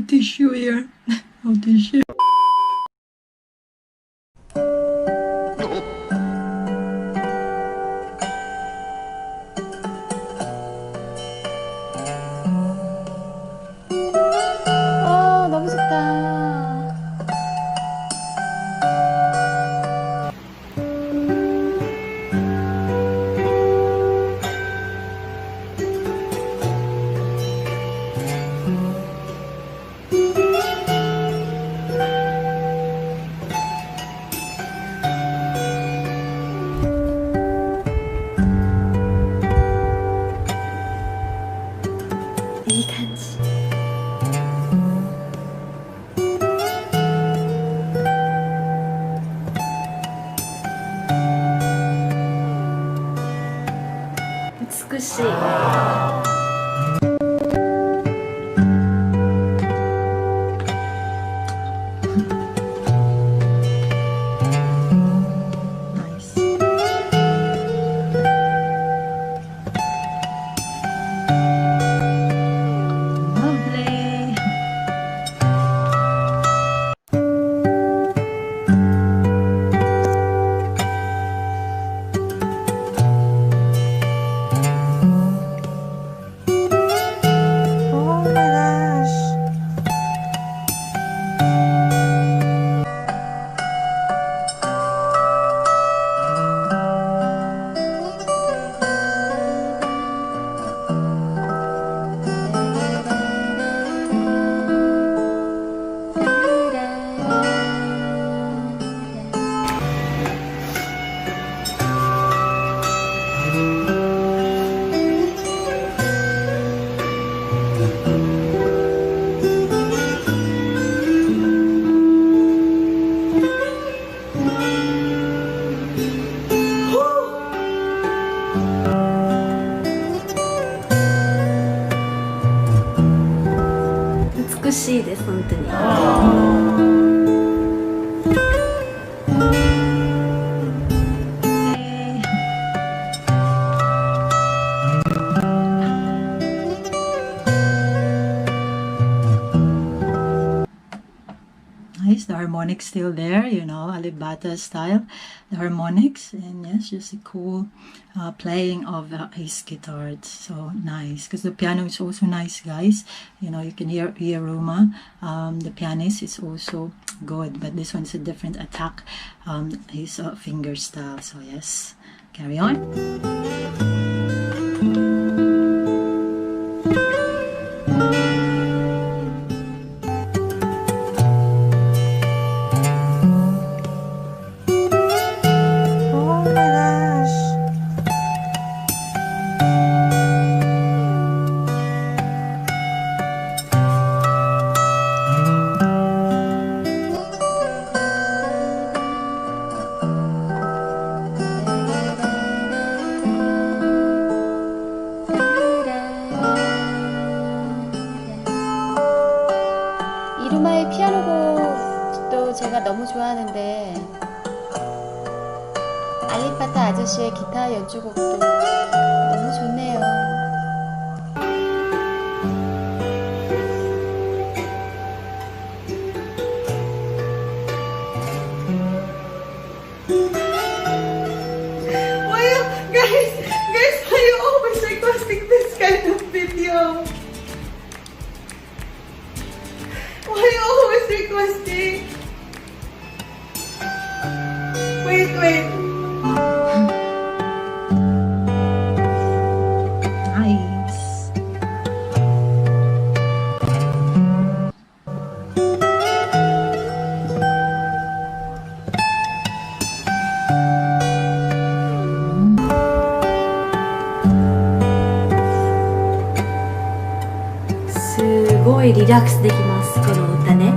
tissue here. No tissue. 너무 좋다. 이 간지.美しい. Nice. Lovely. Oh my gosh.美しいです本当に. Nice, the harmonics still there, you know, Alip style, the harmonics, and yes, just a cool playing of his guitar. It's so nice because the piano is also nice, guys. You know, you can hear Yiruma, the pianist is also good, but this one's a different attack, his finger style. So yes, carry on. 이루마의 피아노곡도 제가 너무 좋아하는데 알리파타 아저씨의 기타 연주곡도 너무 좋네요. Guys, why you always requesting this kind of video? Why you always requesting? Wait. Nice.すごいリラックスできますこの歌ね。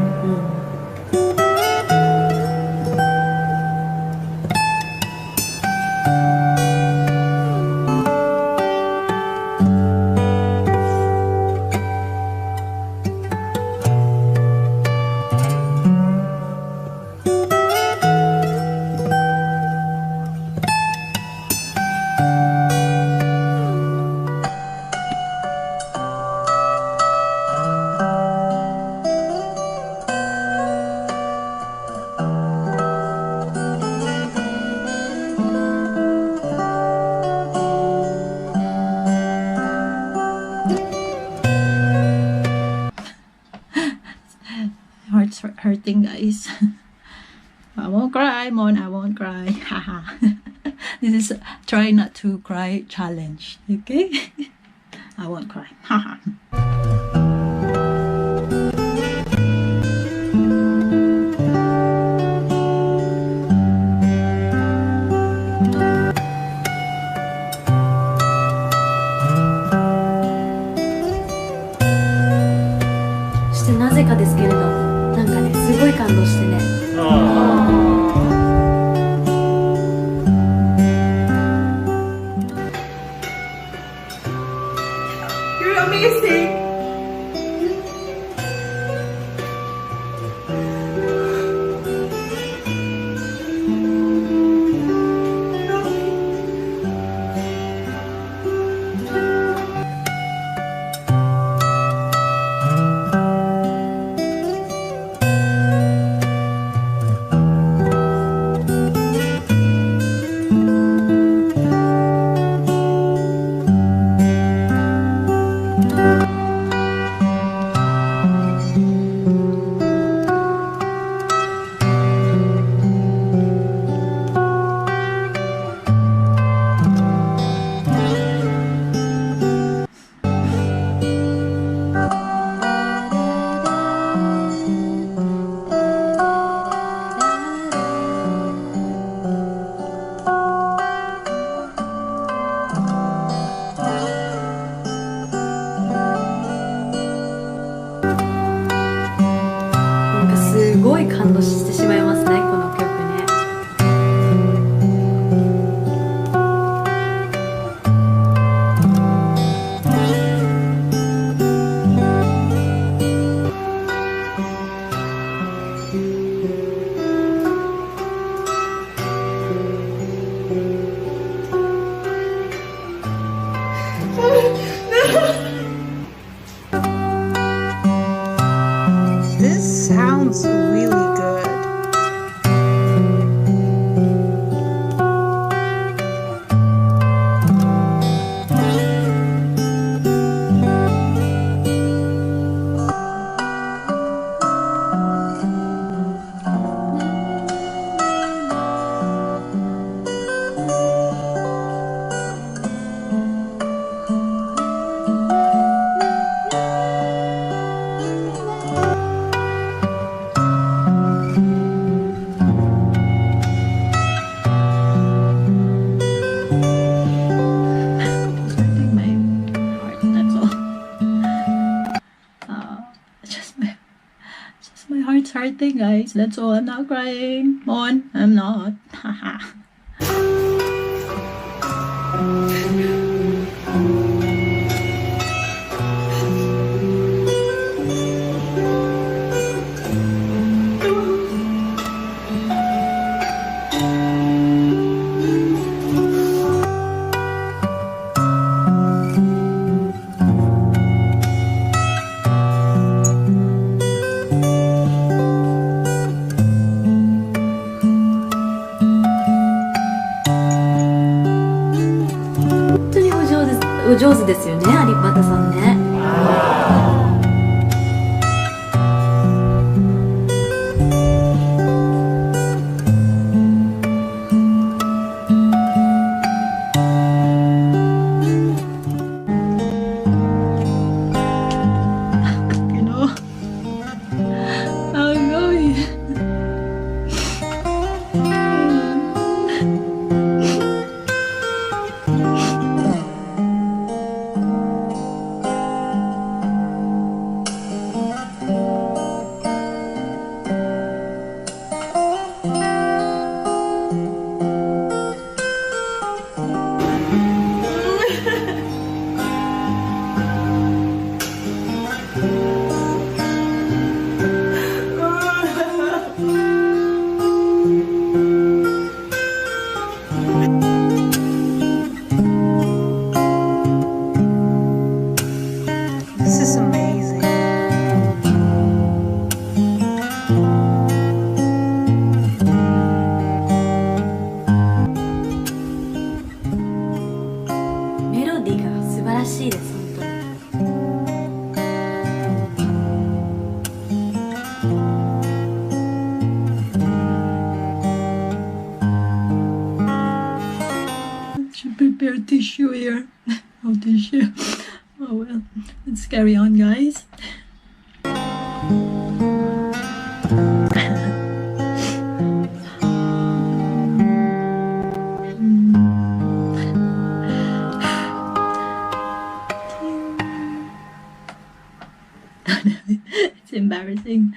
heart's hurting, guys. I won't cry, Mon. I won't cry. Haha. This is try not to cry challenge. Okay? I won't cry. Haha.なぜかですけれど、なんかね、すごい感動してね。You're amazing!すごい感動してしまいますね、この曲ね。This sounds really good. My heart's hurting, guys. That's all. I'm not crying. Mon, I'm not. Haha.お上手ですよね、有畑さんね。You know, I'm going. a tissue here. No tissue. Oh well, let's carry on, guys. It's embarrassing.